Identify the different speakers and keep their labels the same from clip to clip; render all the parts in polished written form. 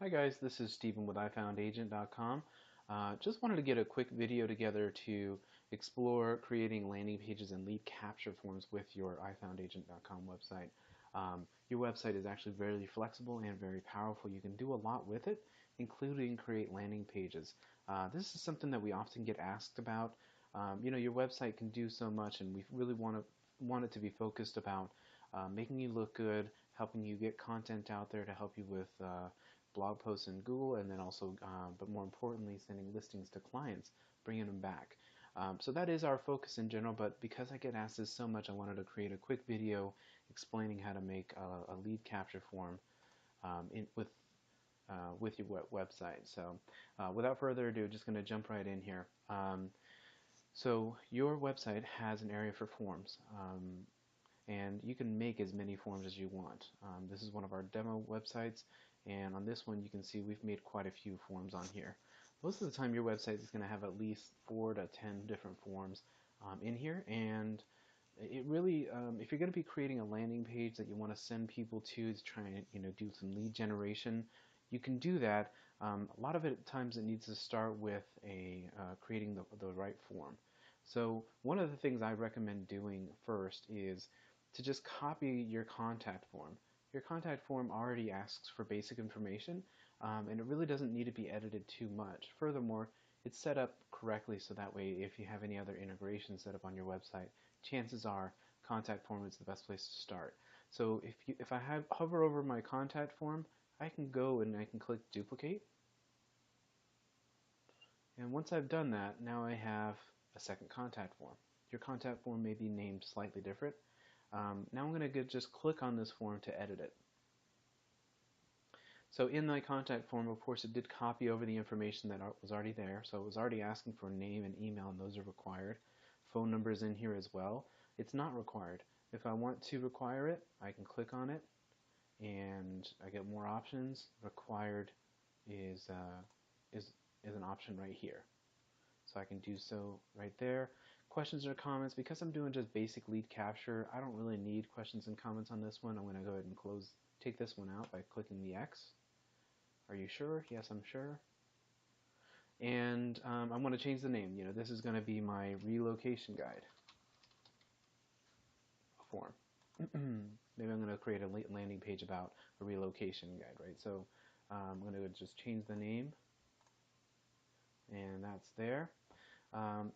Speaker 1: Hi guys, this is Stephen with iFoundAgent.com. Just wanted to get a quick video together to explore creating landing pages and lead capture forms with your iFoundAgent.com website. Your website is actually very flexible and very powerful. You can do a lot with it, including create landing pages. This is something that we often get asked about. Your website can do so much, and we really want it to be focused about making you look good, helping you get content out there to help you with blog posts in Google, and then also, but more importantly, sending listings to clients, bringing them back. So that is our focus in general, but because I get asked this so much, I wanted to create a quick video explaining how to make a lead capture form with your website. So without further ado, just going to jump right in here. So your website has an area for forms. And you can make as many forms as you want. This is one of our demo websites, and on this one you can see we've made quite a few forms on here. Most of the time your website is going to have at least 4 to 10 different forms in here, and it really, if you're going to be creating a landing page that you want to send people to try and do some lead generation, you can do that. A lot of it times it needs to start with creating the right form. So one of the things I recommend doing first is to just copy your contact form. Your contact form already asks for basic information, and it really doesn't need to be edited too much. Furthermore, it's set up correctly so that way if you have any other integrations set up on your website, chances are contact form is the best place to start. So if I hover over my contact form, I can go and I can click duplicate. And once I've done that, now I have a second contact form. Your contact form may be named slightly different. Now I'm going to just click on this form to edit it. So in my contact form, of course, it did copy over the information that was already there. So it was already asking for name and email, and those are required. Phone number is in here as well. It's not required. If I want to require it, I can click on it, and I get more options. Required is is is an option right here. So I can do so right there. Questions or comments, because I'm doing just basic lead capture, I don't really need questions and comments on this one. I'm going to go ahead and take this one out by clicking the X. Are you sure? Yes, I'm sure. And I'm going to change the name. This is going to be my relocation guide form. Maybe I'm going to create a landing page about a relocation guide, right? So I'm going to just change the name, and that's there.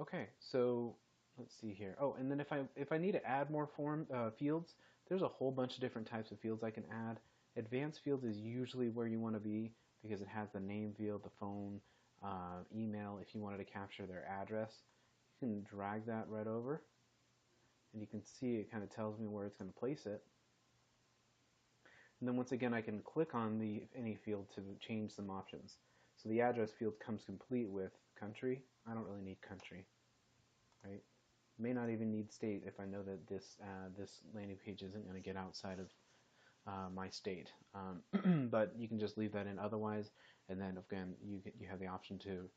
Speaker 1: Okay, so let's see here. Oh, and then if I need to add more fields, there's a whole bunch of different types of fields I can add. Advanced fields is usually where you want to be because it has the name field, the phone, email. If you wanted to capture their address, you can drag that right over, and you can see it kind of tells me where it's going to place it. And then once again, I can click on any field to change some options. So the address field comes complete with country. I don't really need country, right? May not even need state if I know that this landing page isn't going to get outside of my state. But you can just leave that in otherwise, and then again you have the option to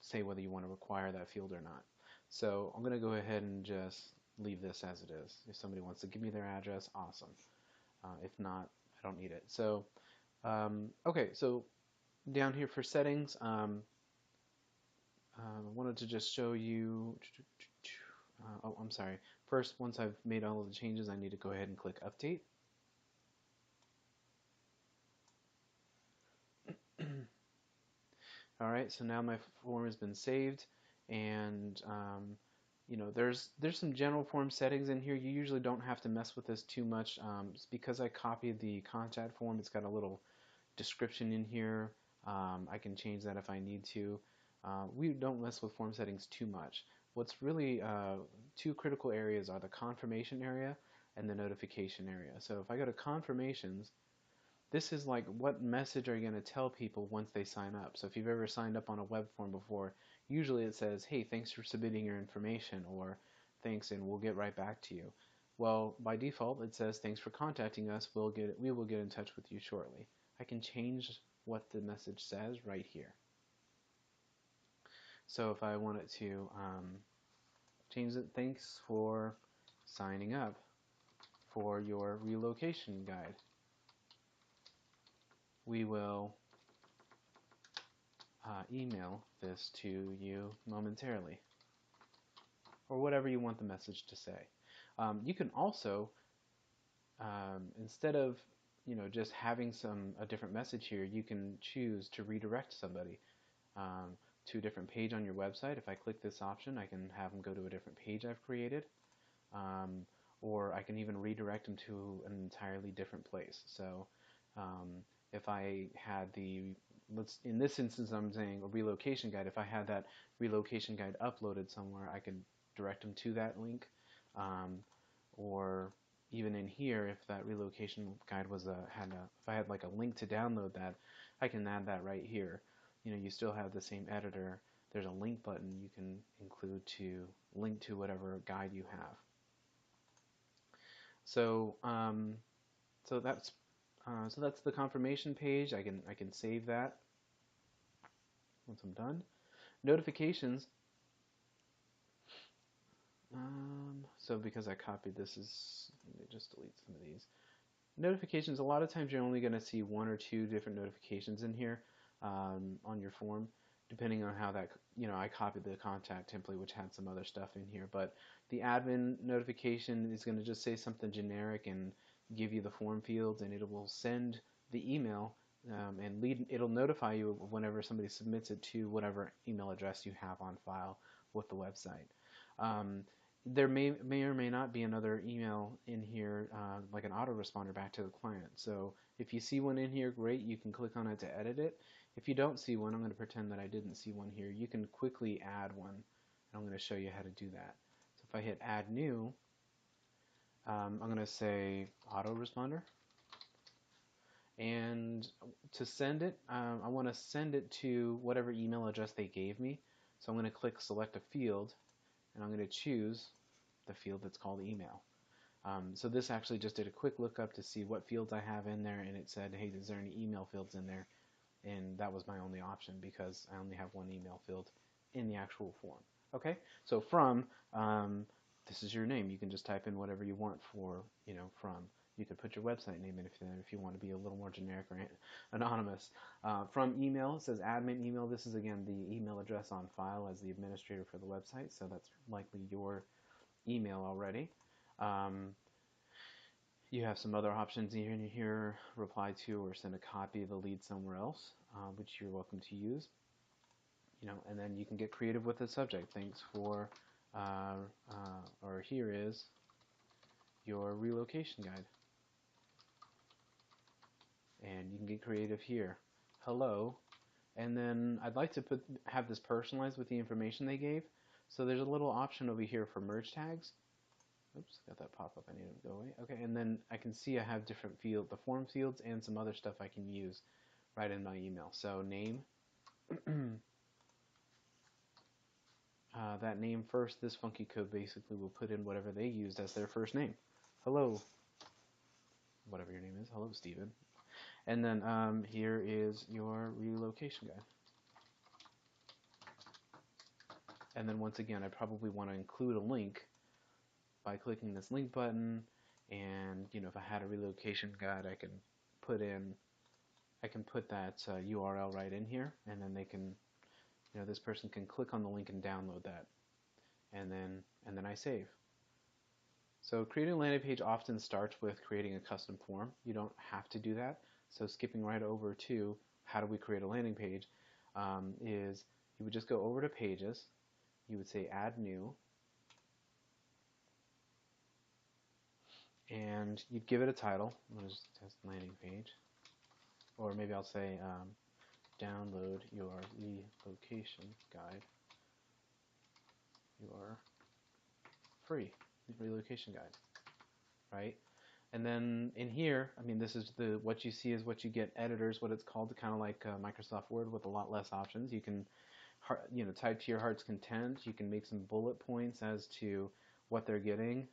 Speaker 1: say whether you want to require that field or not. So I'm going to go ahead and just leave this as it is. If somebody wants to give me their address, awesome. If not, I don't need it. So okay, so down here for settings, I wanted to just show you. Oh, I'm sorry. First, once I've made all of the changes, I need to go ahead and click Update. All right, so now my form has been saved, and there's some general form settings in here. You usually don't have to mess with this too much. Because I copied the contact form, it's got a little description in here. I can change that if I need to. We don't mess with form settings too much. What's really two critical areas are the confirmation area and the notification area. So if I go to confirmations, this is like what message are you going to tell people once they sign up. So if you've ever signed up on a web form before, usually it says, hey, thanks for submitting your information, or thanks and we'll get right back to you. Well, by default it says thanks for contacting us, we will get in touch with you shortly. I can change what the message says right here. So if I wanted to change it, thanks for signing up for your relocation guide. we will email this to you momentarily, or whatever you want the message to say. You can also, instead of just having a different message here, you can choose to redirect somebody to a different page on your website. If I click this option, I can have them go to a different page I've created, or I can even redirect them to an entirely different place. So if I had in this instance I'm saying a relocation guide, if I had that relocation guide uploaded somewhere, I could direct them to that link, or even in here, if that relocation guide was if I had like a link to download that, I can add that right here. You still have the same editor. There's a link button you can include to link to whatever guide you have. So so that's the confirmation page. I can save that once I'm done. Notifications. So because I copied this, let me just delete some of these. Notifications, a lot of times you're only going to see one or two different notifications in here on your form, depending on how that, I copied the contact template, which had some other stuff in here, but the admin notification is going to just say something generic and give you the form fields, and it will send the email and it'll notify you whenever somebody submits it to whatever email address you have on file with the website. There may or may not be another email in here, like an autoresponder back to the client. So if you see one in here, great, you can click on it to edit it. If you don't see one, I'm going to pretend that I didn't see one here. You can quickly add one, and I'm going to show you how to do that. So if I hit Add New, I'm going to say autoresponder. And to send it, I want to send it to whatever email address they gave me. So I'm going to click Select a Field, and I'm going to choose the field that's called email. So this actually just did a quick lookup to see what fields I have in there, and it said, hey, is there any email fields in there? And that was my only option because I only have one email field in the actual form. Okay, so from, this is your name. You can just type in whatever you want for, from. You could put your website name in if you want to be a little more generic or anonymous. From email, it says admin email. This is, again, the email address on file as the administrator for the website, so that's likely your email already. You have some other options in here, reply to or send a copy of the lead somewhere else, which you're welcome to use. And then you can get creative with the subject. Thanks for, or here is your relocation guide. And you can get creative here. Hello. And then I'd like to have this personalized with the information they gave. So there's a little option over here for merge tags. Oops, got that pop up. I need to go away. Okay, and then I can see I have different fields, the form fields, and some other stuff I can use right in my email. So name, that name first. This funky code basically will put in whatever they used as their first name. Hello, whatever your name is. Hello, Steven. And then here is your relocation guide. And then once again, I probably want to include a link by clicking this link button, and if I had a relocation guide, I can put that URL right in here, and then they can, this person can click on the link and download that, and then I save. So creating a landing page often starts with creating a custom form. You don't have to do that. So skipping right over to how do we create a landing page is you would just go over to Pages, you would say Add New, and you'd give it a title. I'm going to just test landing page. Or maybe I'll say download your relocation guide. Your free relocation guide, right? And then in here, I mean, this is what you see is what you get. Editors, what it's called, kind of like Microsoft Word with a lot less options. You can, type to your heart's content. You can make some bullet points as to what they're getting.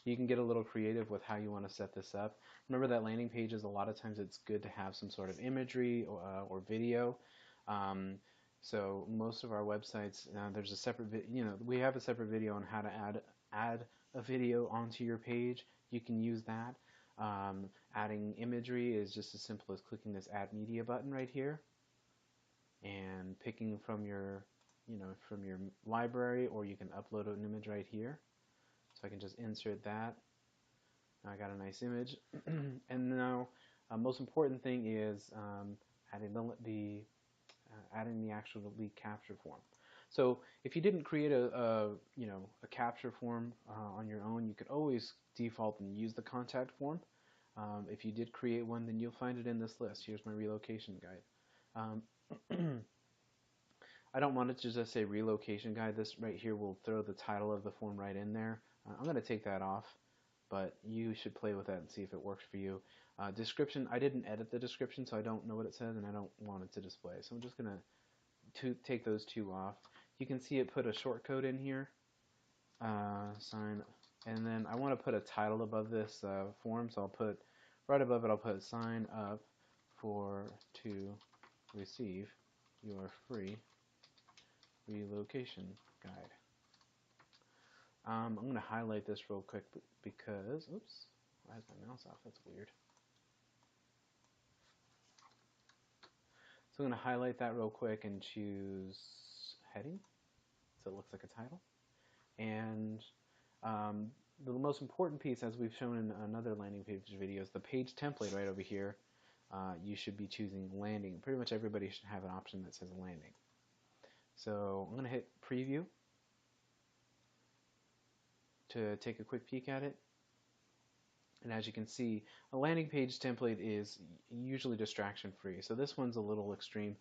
Speaker 1: You can get a little creative with how you want to set this up. Remember that landing pages, a lot of times it's good to have some sort of imagery or video. So most of our websites, there's a separate, we have a separate video on how to add a video onto your page. You can use that. Adding imagery is just as simple as clicking this Add Media button right here and picking from your, from your library, or you can upload an image right here. So I can just insert that. I got a nice image. And now, most important thing is adding adding the actual lead capture form. So if you didn't create a capture form on your own, you could always default and use the contact form. If you did create one, then you'll find it in this list. Here's my relocation guide. I don't want it to just say relocation guide. This right here will throw the title of the form right in there. I'm going to take that off, but you should play with that and see if it works for you. Description, I didn't edit the description, so I don't know what it says, and I don't want it to display. So I'm just going to take those two off. You can see it put a short code in here, sign, and then I want to put a title above this form, so I'll put, right above it, I'll put sign up to receive your free relocation guide. I'm going to highlight this real quick because, oops, why is my mouse off? That's weird. So I'm going to highlight that real quick and choose heading, so it looks like a title. And the most important piece, as we've shown in another landing page video, is the page template right over here. You should be choosing landing. Pretty much everybody should have an option that says landing. So I'm going to hit preview to take a quick peek at it. And as you can see, a landing page template is usually distraction free. So this one's a little extreme.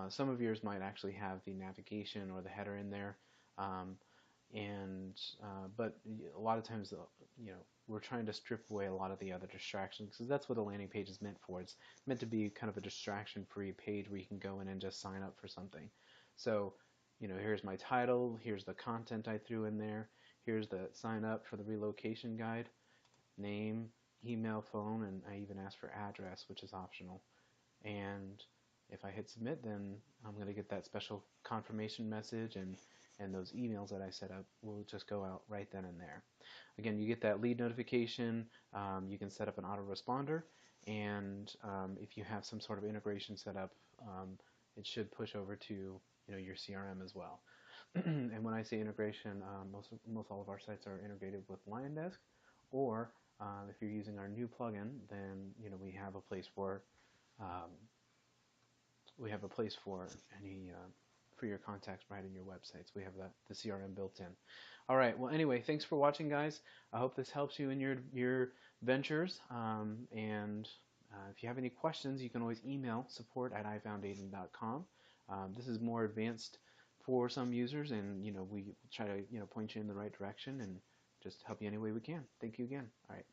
Speaker 1: Some of yours might actually have the navigation or the header in there. But a lot of times, we're trying to strip away a lot of the other distractions, because that's what a landing page is meant for. It's meant to be kind of a distraction-free page where you can go in and just sign up for something. So, here's my title, here's the content I threw in there, here's the sign up for the relocation guide, name, email, phone, and I even asked for address, which is optional. And if I hit submit, then I'm going to get that special confirmation message, and those emails that I set up will just go out right then and there. Again, you get that lead notification. You can set up an autoresponder, and if you have some sort of integration set up, it should push over to your CRM as well. And when I say integration, most all of our sites are integrated with LionDesk, or if you're using our new plugin, then we have a place for any for your contacts right in your websites. We have the CRM built in. All right. Well, anyway, thanks for watching, guys. I hope this helps you in your ventures. If you have any questions, you can always email support@ifoundaiden.com. This is more advanced for some users, and we try to point you in the right direction and just help you any way we can. Thank you again. All right.